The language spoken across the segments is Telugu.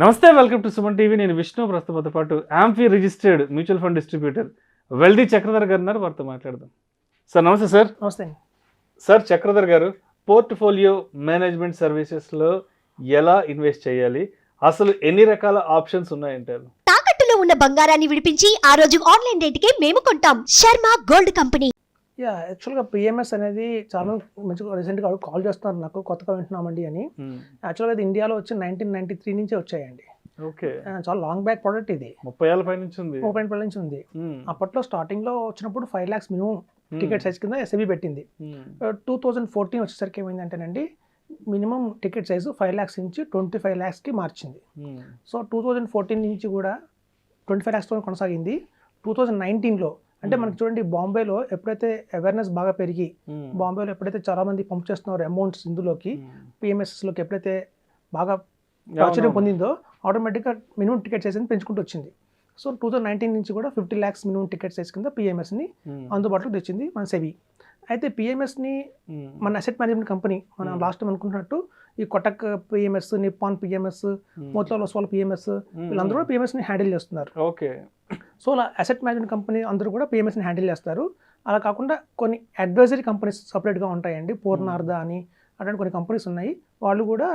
నమస్తే, వెల్కమ్ టు సుమన్ టీవీ. నేను విష్ణు. ప్రస్తుతంతో పాటు AMFI registered mutual fund distributor Veldi Chakradhar గారు ఉన్నారు. వారితో మాట్లాడదాం. సార్ నమస్తే. సార్ నమస్తే. సార్ చక్రధర్ గారు, పోర్ట్ఫోలియో మేనేజ్మెంట్ సర్వీసెస్లో ఎలా ఇన్వెస్ట్ చేయాలి, అసలు ఎన్ని రకాల ఆప్షన్స్ ఉన్నాయంటారు? తాకట్టులో ఉన్న బంగారాన్ని విడిపించి ఆ రోజు ఆన్లైన్ రేటుకే మేము కొంటాం. Sharma gold company. యాక్చువల్గా పిఎంఎస్ అనేది చాలా మంచిగా రీసెంట్గా కాల్ చేస్తున్నారు నాకు, కొత్తగా వింటున్నామండి అని. యాక్చువల్గా ఇది ఇండియాలో వచ్చి 1993 నుంచే వచ్చాయండి. ఓకే, చాలా లాంగ్ బ్యాక్ ప్రోడక్ట్ ఇది. 30 ఏళ్ళ పై నుంచి ఉంది. 30 ఏళ్ళ నుంచి ఉంది. అప్పట్లో స్టార్టింగ్లో వచ్చినప్పుడు 5 lakhs మినిమం టికెట్ సైజ్ కింద ఎస్ఎబి పెట్టింది. 2014 వచ్చేసరికి ఏమైందంటేనండి, మినిమం టికెట్ సైజు 5 lakhs నుంచి 25 lakhsకి మార్చింది. సో 2014 నుంచి కూడా 25 lakhsతో కొనసాగింది. 2019లో అంటే మనకి చూడండి, బాంబేలో ఎప్పుడైతే అవేర్నెస్ బాగా పెరిగి, బాంబేలో ఎప్పుడైతే చాలా మంది పంప్ చేస్తున్నారు అమౌంట్స్ ఇందులోకి, పిఎంఎస్లోకి ఎప్పుడైతే బాగా ప్రాచుర్యం పొందిందో, ఆటోమేటిక్గా మినిమం టికెట్ సైజ్ అని పెంచుకుంటూ వచ్చింది. సో 2019 నుంచి కూడా 50 lakhs మినిమం టికెట్ సైజ్ కింద పిఎంఎస్ని అందుబాటులో తెచ్చింది మన సెబీ. అయితే పిఎంఎస్ని మన అసెట్ మేనేజ్మెంట్ కంపెనీ, మనం లాస్ట్ టైం అనుకుంటున్నట్టు ఈ Kotak PMS, Nippon PMS, Motilal Oswal PMS, వీళ్ళందరూ కూడా పిఎంఎస్ని హ్యాండిల్ చేస్తున్నారు. ఓకే. సో అలా అసెట్ మేనేజ్మెంట్ కంపెనీ అందరూ కూడా పిఎంఎస్ని హ్యాండిల్ చేస్తారు. అలా కాకుండా కొన్ని అడ్వైజరీ కంపెనీస్ సపరేట్గా ఉంటాయండి, పూర్ణార్ధ అని అటువంటి కొన్ని కంపెనీస్ ఉన్నాయి, వాళ్ళు కూడా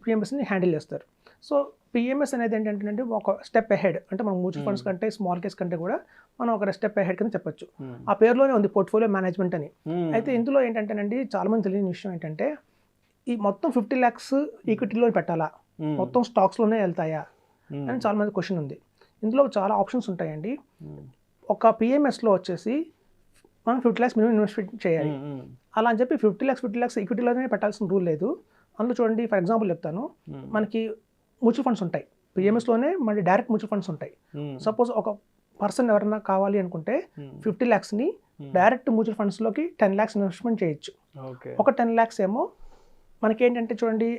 పిఎంఎస్ని హ్యాండిల్ చేస్తారు. సో పిఎంఎస్ అనేది ఏంటంటే ఒక స్టెప్ అహెడ్, అంటే మనం మ్యూచువల్ ఫండ్స్ కంటే, స్మాల్ కేస్ కంటే కూడా మనం ఒక స్టెప్ అహెడ్ కింద చెప్పొచ్చు. ఆ పేరులోనే ఉంది పోర్ట్ఫోలియో మేనేజ్మెంట్ అని. అయితే ఇందులో ఏంటంటేనండి, చాలా మంది తెలియని విషయం ఏంటంటే, ఈ మొత్తం 50 lakhs ఈక్విటీలో పెట్టాలా, మొత్తం స్టాక్స్లోనే వెళ్తాయా అని చాలా మంది క్వశ్చన్ ఉంది. ఇందులో చాలా ఆప్షన్స్ ఉంటాయండి. ఒక పిఎంఎస్లో వచ్చేసి మనం 50 lakhs మినిమం ఇన్వెస్ట్మెంట్ చేయాలి. అలా అని చెప్పి 50 lakhs ఈక్విటీలోనే పెట్టాల్సిన రూల్ లేదు. అందులో చూడండి, ఫర్ ఎగ్జాంపుల్ చెప్తాను, మనకి మ్యూచువల్ ఫండ్స్ ఉంటాయి పిఎంఎస్లోనే, మళ్ళీ డైరెక్ట్ మ్యూచువల్ ఫండ్స్ ఉంటాయి. సపోజ్ ఒక పర్సన్ ఎవరైనా కావాలి అనుకుంటే 50 lakhsని డైరెక్ట్ మ్యూచువల్ ఫండ్స్లోకి 10 lakhs ఇన్వెస్ట్మెంట్ చేయొచ్చు. ఒక 10 lakhs ఏమో మనకి ఏంటంటే చూడండి,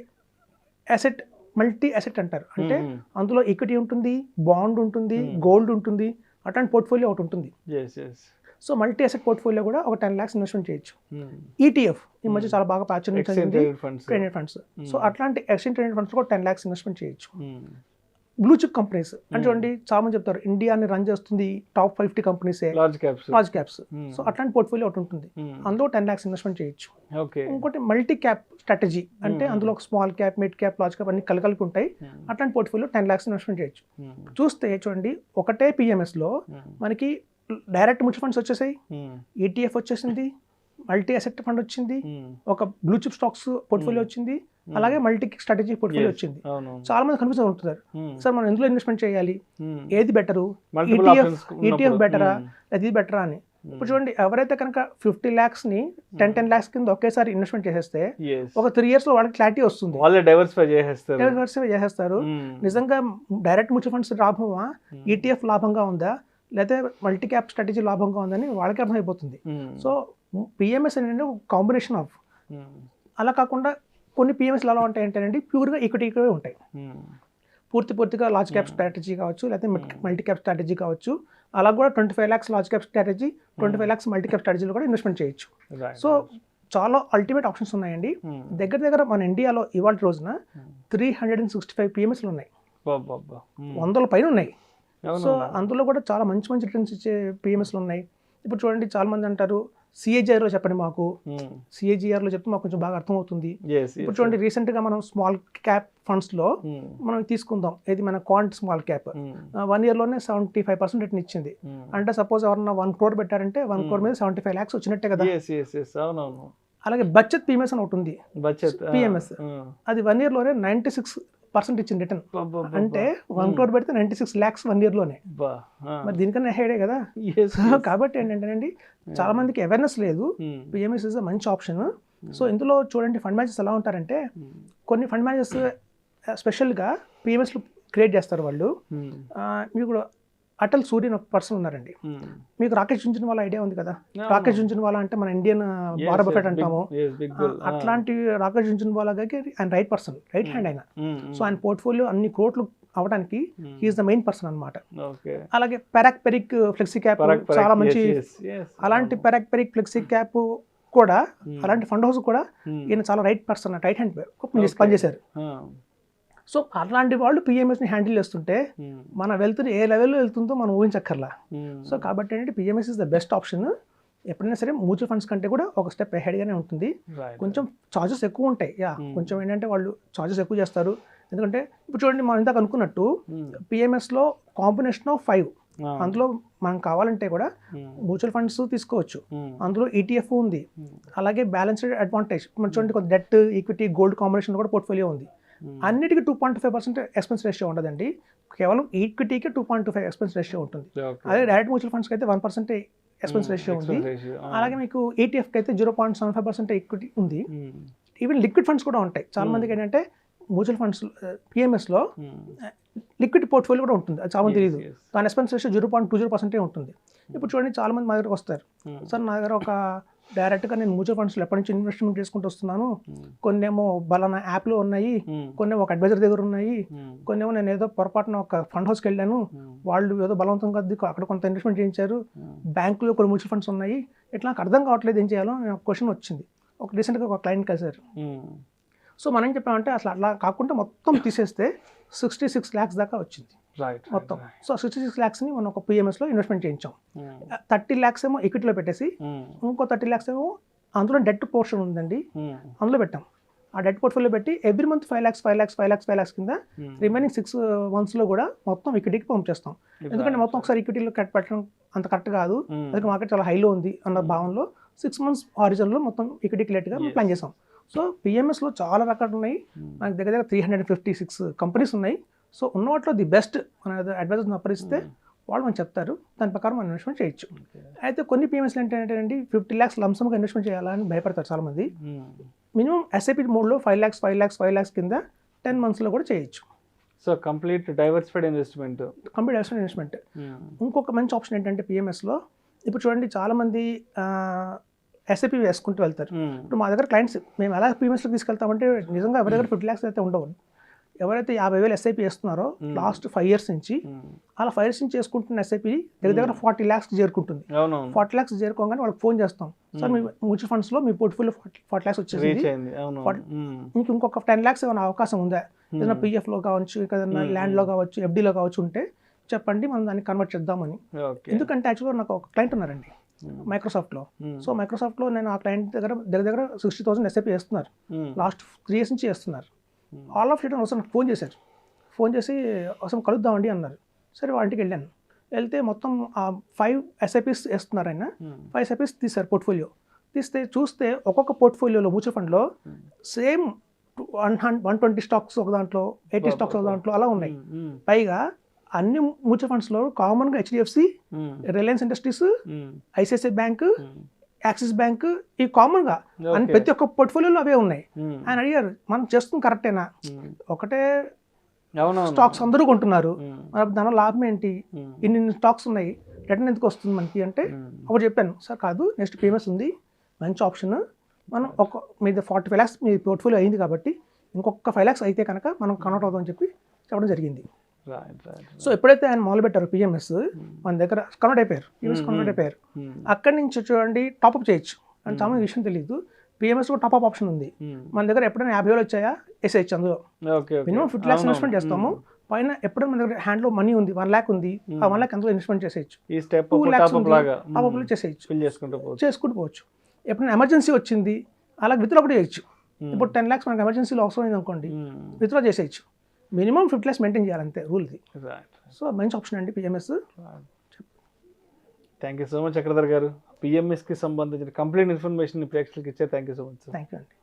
అసెట్, మల్టీ అసెట్ అంటారు. అంటే అందులో ఈక్విటీ ఉంటుంది, బాండ్ ఉంటుంది, గోల్డ్ ఉంటుంది, అట్లాంటి పోర్ట్ఫోలియో ఒకటి ఉంటుంది. సో మల్టీ అసెట్ పోర్ట్ఫోలియో కూడా ఒక 10 lakhs ఇన్వెస్ట్మెంట్ చేయొచ్చు. ఈటీఎఫ్ ఈ మధ్య చాలా బాగా ప్రాచుర్యం చెందింది, ట్రేడెడ్ ఫండ్స్. సో అట్లాంటి ఎక్స్చేంజ్ ట్రేడెడ్ ఫండ్స్ కూడా 10 lakhs ఇన్వెస్ట్మెంట్ చేయొచ్చు. బ్లూ చిప్ కంపెనీస్ అంటే చూడండి, చాలా మంది చెప్తారు ఇండియాని రన్ చేస్తుంది టాప్ 50 కంపెనీసే, లార్జ్ క్యాప్స్. సో అట్లాంటి పోర్ట్ఫోలియో ఒకటి ఉంటుంది, అందులో 10 lakhs ఇన్వెస్ట్మెంట్ చేయొచ్చు. ఇంకోటి మల్టీ క్యాప్ స్ట్రాటజీ, అంటే అందులో ఒక small cap, mid cap, large cap అన్ని కలిపి ఉంటాయి. అట్లాంటి పోర్ట్ఫోలియో 10 lakhs ఇన్వెస్ట్మెంట్ చేయొచ్చు. చూస్తే చూడండి, ఒకటే పిఎంఎస్లో మనకి డైరెక్ట్ మ్యూచువల్ ఫండ్స్ వచ్చేసాయి, ఈటీఎఫ్ వచ్చేసింది, మల్టీ అసెట్ ఫండ్ వచ్చింది, ఒక బ్లూ చిప్ స్టాక్స్ పోర్ట్ఫోలియో వచ్చింది, అలాగే మల్టీ స్ట్రాటజీ పోర్ట్ఫోలియో వచ్చింది. చాలా మంది కన్ఫ్యూజ్ అవుతున్నారు, సార్ మనం ఎందులో ఇన్వెస్ట్మెంట్ చేయాలి, ఏది బెటరు, ఈటీఎఫ్ బెటరా, అది బెటరా అని. ఇప్పుడు చూడండి, ఎవరైతే కనుక 50 lakhsని 10 lakhs కింద ఒకేసారి ఇన్వెస్ట్మెంట్ చేసేస్తే ఒక 3 years లో వాళ్ళకి క్లారిటీ వస్తుంది, డైవర్సిఫై చేసేస్తారు. నిజంగా డైరెక్ట్ మ్యూచువల్ ఫండ్స్ లాభమా, ఈటీఎఫ్ లాభంగా ఉందా, లేకపోతే మల్టీ క్యాప్ స్ట్రాటజీ లాభంగా ఉందని వాళ్ళకి అర్థమైపోతుంది. సో పిఎంఎస్ అనేది ఒక కాంబినేషన్ ఆఫ్. అలా కాకుండా కొన్ని పిఎంఎస్లు ఎలా ఉంటాయి అంటేనండి, ప్యూర్గా ఈక్విటీ ఉంటాయి, పూర్తిగా లార్జ్ క్యాప్ స్ట్రాటజీ కావచ్చు, లేకపోతే మల్టీ క్యాప్ స్ట్రాటజీ కావచ్చు. అలా కూడా 25 lakhs large cap strategy, 25 lakhs multi cap స్ట్రాటజీలో కూడా ఇన్వెస్ట్మెంట్ చేయొచ్చు. సో చాలా అల్టిమేట్ ఆప్షన్స్ ఉన్నాయండి. దగ్గర మన ఇండియాలో ఇవాళ రోజున 365 పిఎంఎస్లు ఉన్నాయి, 100 పైన ఉన్నాయి. సో అందులో కూడా చాలా మంచి రిటర్న్స్ ఇచ్చే పిఎంఎస్లు ఉన్నాయి. ఇప్పుడు చూడండి, చాలా మంది అంటారు సిఏజిఆర్లో చెప్పండి మాకు, సిఏజిఆర్లో చెప్తే మాకు కొంచెం బాగా అర్థమవుతుంది. ఇప్పుడు చూడండి, రీసెంట్గా మనం స్మాల్ క్యాప్ ఫండ్స్లో మనం తీసుకుందాం, ఇది మన క్వాంట్ స్మాల్ క్యాప్ 1 yearలోనే 75% రిటర్న్ ఇచ్చింది. అంటే సపోజ్ ఎవరన్నా 1 crore పెట్టారంటే 1 crore మీద 75 lakhs వచ్చినట్టే కదా. అలాగే బచత్ పిఎంఎస్ అని ఒకటి ఉంది, పిఎంఎస్, అది 1 yearలోనే 96% ఇచ్చింది రిటర్న్. అంటే 1 crore పెడితే 96 lakhs 1 yearలోనే. మరి దీనికన్నా హెడే కదా. కాబట్టి ఏంటంటేనండి, చాలా మందికి అవేర్నెస్ లేదు, పిఎంఎస్ ఇస్ అ మంచి ఆప్షన్. సో ఇందులో చూడండి, ఫండ్ మేనేజర్స్ ఎలా ఉంటారంటే, కొన్ని ఫండ్ మేనేజర్స్ స్పెషల్గా పిఎంఎస్లు క్రియేట్ చేస్తారు వాళ్ళు. మీకు అటల్ సూర్యన్ ఒక పర్సన్ ఉన్నారండి, మీకు రాకేష్ జుంజున్వాలా ఐడియా ఉంది కదా. రాకేష్ జుంజున్వాలా అంటే మన ఇండియన్ వారన్ బఫెట్ అంటాము, అట్లాంటి రాకేష్ జుంజున్వాలా గారికి ఆయన రైట్ పర్సన్, రైట్ హ్యాండ్ ఆయన. సో ఆయన పోర్ట్ఫోలియో అన్ని కోట్లు అవడానికి హీఈస్ ద మెయిన్ పర్సన్ అనమాట. అలాగే పెరాక్ పెరిక్ ఫ్లెక్సీ క్యాప్ చాలా మంచి, అలాంటి పెరాక్ పెరిక్ ఫ్లెక్సీ క్యాప్ కూడా, అలాంటి ఫండ్ హౌస్ కూడా ఈయన చాలా రైట్ పర్సన్, రైట్ హ్యాండ్ పనిచేశారు. సో అలాంటి వాళ్ళు పిఎంఎస్ని హ్యాండిల్ చేస్తుంటే మన వెల్త్ ఏ లెవెల్లో వెళ్తుందో మనం ఊహించక్కర్లా. సో కాబట్టి ఏంటంటే PMS is the best option. ఎప్పుడైనా సరే మ్యూచువల్ ఫండ్స్ కంటే కూడా ఒక స్టెప్ హెడ్గానే ఉంటుంది. కొంచెం చార్జెస్ ఎక్కువ ఉంటాయి, కొంచెం ఏంటంటే వాళ్ళు చార్జెస్ ఎక్కువ చేస్తారు. ఎందుకంటే ఇప్పుడు చూడండి, మనం ఇందాక అనుకున్నట్టు పిఎంఎస్లో కాంబినేషన్ ఆఫ్ 5, అందులో మనం కావాలంటే కూడా మ్యూచువల్ ఫండ్స్ తీసుకోవచ్చు, అందులో ఈటీఎఫ్ ఉంది, అలాగే బ్యాలెన్స్డ్ అడ్వాంటేజ్. మనం చూడండి కొంత డెట్, ఈక్విటీ, గోల్డ్ కాంబినేషన్ కూడా పోర్ట్ఫోలియో ఉంది. అన్నిటికీ 2.5% ఎక్స్పెన్స్ రేషియో ఉండదండి, కేవలం ఈక్విటీకి 2.25 ఎక్స్పెన్స్ రేషియో ఉంటుంది. అదే డైరెక్ట్ మ్యూచువల్ ఫండ్స్కి అయితే 1% ఎక్స్పెన్స్ రేషియో ఉంది. అలాగే మీకు ఈటీఎఫ్కి అయితే 0.75% ఈక్విటీ ఉంది. ఈవెన్ లిక్విడ్ ఫండ్స్ కూడా ఉంటాయి. చాలా మందికి ఏంటంటే మ్యూచువల్ ఫండ్స్ పిఎంఎస్లో లిక్విడ్ పోర్ట్ఫోలియో కూడా ఉంటుంది, అది చాలా మంది తెలియదు. దాని ఎక్స్పెన్స్ రేషియో 0.20% ఉంటుంది. ఇప్పుడు చూడండి, చాలా మంది మా దగ్గరకు వస్తారు, సార్ నా దగ్గర ఒక డైరెక్ట్గా నేను మ్యూచువల్ ఫండ్స్లో ఎప్పటి నుంచి ఇన్వెస్ట్మెంట్ చేసుకుంటూ వస్తున్నాను, కొన్ని ఏమో బలానా యాప్లో ఉన్నాయి, కొన్ని ఒక అడ్వైజర్ దగ్గర ఉన్నాయి, కొన్ని ఏమో నేను ఏదో పొరపాటున ఒక ఫండ్ హౌస్కి వెళ్ళాను, వాళ్ళు ఏదో బలవంతంగా అక్కడ కొంత ఇన్వెస్ట్మెంట్ చేయించారు, బ్యాంకులో కొన్ని మ్యూచువల్ ఫండ్స్ ఉన్నాయి, ఇట్లా నాకు అర్థం కావట్లేదు ఏం చేయాలో నాకు క్వశ్చన్ వచ్చింది. ఒక రీసెంట్గా ఒక క్లయింట్ కలిసారు. సో మనం ఏం చెప్పామంటే అసలు అట్లా కాకుండా మొత్తం తీసేస్తే 66 lakhs దాకా వచ్చింది మొత్తం. సో 66 lakhsని మనం ఒక పిఎంఎస్లో ఇన్వెస్ట్మెంట్ చేయించాం. 30 lakhs ఏమో ఈక్విటీలో పెట్టేసి, ఇంకో 30 lakhs ఏమో అందులో డెట్ పోర్షన్ ఉందండి, అందులో పెట్టాం. ఆ డెట్ పోర్ట్ఫోలియో పెట్టి ఎవ్రీ మంత్ 5 lakhs కింద రిమైనింగ్ 6 monthsలో కూడా మొత్తం ఈక్విటీకి పంపిస్తాం. ఎందుకంటే మొత్తం ఒకసారి ఈక్విటీలో పెట్టడం అంత కరెక్ట్ కాదు, అందుకే మార్కెట్ చాలా హైలో ఉంది అన్న భావనలో 6 months హారిజన్లో మొత్తం ఈక్విటీకి లేట్గా ప్లాన్ చేసాం. సో పిఎంఎస్లో చాలా రకాలు ఉన్నాయి, మనకి దగ్గర 356 కంపెనీస్ ఉన్నాయి. సో ఉన్న వాటిలో ది బెస్ట్ మన అడ్వైజర్స్ని అప్పరిస్తే వాళ్ళు మనకు చెప్తారు, దాని ప్రకారం మనం ఇన్వెస్ట్మెంట్ చేయొచ్చు. అయితే కొన్ని పిఎంఎస్లు ఏంటంటే 50 lakhs లంసమ్గా ఇన్వెస్ట్మెంట్ చేయాలని భయపడతారు చాలామంది. మినిమం ఎస్ఐపి మోడ్లో 5 lakhs కింద 10 monthsలో కూడా చేయొచ్చు. So complete diversified investment. ఇంకొక మంచి ఆప్షన్ ఏంటంటే పిఎంఎస్లో ఇప్పుడు చూడండి, చాలామంది ఎస్ఐపి వేసుకుంటూ వెళ్తారు. ఇప్పుడు మా దగ్గర క్లయింట్స్ మేము ఎలా పిఎంఎస్లో తీసుకెళ్తామంటే, నిజంగా ఎవరి దగ్గర 50 lakhs అయితే ఉండవు. ఎవరైతే 50,000 ఎస్ఐపి వేస్తున్నారో లాస్ట్ 5 years నుంచి, అలా 5 years నుంచి చేసుకుంటున్న ఎస్ఐపి దగ్గర 40 lakhs చేరుకుంటుంది. 40 lakhs చేరుకోగానే వాళ్ళకి ఫోన్ చేస్తాం, సార్ మీ మ్యూచువల్ ఫండ్స్లో మీ పోర్ట్ఫోలియో 40 lakhs వచ్చేసింది, మీకు ఇంకొక 10 lakhs ఏమైనా అవకాశం ఉందా, ఏదైనా పిఎఫ్లో కావచ్చు, ఏదైనా ల్యాండ్లో కావచ్చు, ఎఫ్డీలో కావచ్చు ఉంటే చెప్పండి, మనం దాన్ని కన్వర్ట్ చేద్దామని. ఎందుకంటే యాక్చువల్గా నాకు ఒక క్లయింట్ ఉన్నారండి మైక్రోసాఫ్ట్లో. సో మైక్రోసాఫ్ట్లో నేను ఆ క్లయింట్ దగ్గర 60,000 ఎస్ఐపి వేస్తున్నారు, లాస్ట్ 3 years నుంచి చేస్తున్నారు. ఆల్ ఆఫ్ ఇట్ ఒకసారి నాకు ఫోన్ చేసి అవసరం కలుద్దామండి అన్నారు. సరే వాటికి వెళ్ళాను. వెళ్తే మొత్తం 5 SIPs వేస్తున్నారు ఆయన. 5 SIPs తీశారు పోర్ట్ఫోలియో. చూస్తే ఒక్కొక్క పోర్ట్ఫోలియోలో మ్యూచువల్ ఫండ్లో సేమ్ 120 స్టాక్స్ ఒక దాంట్లో, 80 స్టాక్స్ ఒక దాంట్లో అలా ఉన్నాయి. పైగా అన్ని మ్యూచువల్ ఫండ్స్లో కామన్గా HDFC, Reliance industries, ICICI bank, axis bank, ఈ కామన్గా అని ప్రతి ఒక్క పోర్ట్ఫోలియోలో అవే ఉన్నాయి. ఆయన అడిగారు, మనం చేస్తుంది కరెక్టేనా, ఒకటే స్టాక్స్ అందరూ కొంటున్నారు, దానివల్ల లాభం ఏంటి, ఇన్ని స్టాక్స్ ఉన్నాయి, రిటర్న్ ఎందుకు వస్తుంది మనకి అంటే, అప్పుడు చెప్పాను, సార్ కాదు, నెక్స్ట్ పిఎంఎస్ ఉంది, మంచి ఆప్షన్, మనం మీది 45 lakhs మీ పోర్ట్ఫోలియో అయింది కాబట్టి ఇంకొక 5 lakhs అయితే కనుక మనం కన్వర్ట్ అవుతామని చెప్పి చెప్పడం జరిగింది. సో ఎప్పుడైతే ఆయన మొదలు పెట్టారు పిఎంఎస్, మన దగ్గర కన్వర్ట్ అయిపోయారు. అక్కడి నుంచి చూడండి టాప్అప్ చేయొచ్చు. అని చాలా విషయం తెలియదు, పిఎంఎస్ కూడా టాప్అప్ ఆప్షన్ ఉంది. మన దగ్గర ఎప్పుడైనా 50,000 వచ్చాయా వేసేయచ్చు, అందులో మినిమం 50 lakhs ఇన్వెస్ట్మెంట్ చేస్తాము. పైన ఎప్పుడైనా మన దగ్గర హ్యాండ్లో మనీ ఉంది, 1 lakh ఉంది, ఆ 1 lakh అందులో ఇన్వెస్ట్మెంట్ చేసేయచ్చు. 2 lakhs టాప్అప్లో చేసుకుంటూ పోవచ్చు. ఎప్పుడైనా ఎమర్జెన్సీ వచ్చింది అలా విత్డ్రా కూడా చేయొచ్చు. ఇప్పుడు 10 lakhs మనకు ఎమర్జెన్సీలో అవసరం అయింది అనుకోండి, విత్డ్రా చేసేయచ్చు. మినిమం 50 lakhs మెయింటైన్ చేయాలంతే రూల్ ఇది. సో మంచి ఆప్షన్ అండి PMS. Thank you so much Chakradhar గారు. పిఎంఎస్కి సంబంధించిన కంప్లీట్ ఇన్ఫర్మేషన్ ప్రేక్షకులకు ఇచ్చే thank you so much. Thank you అండి.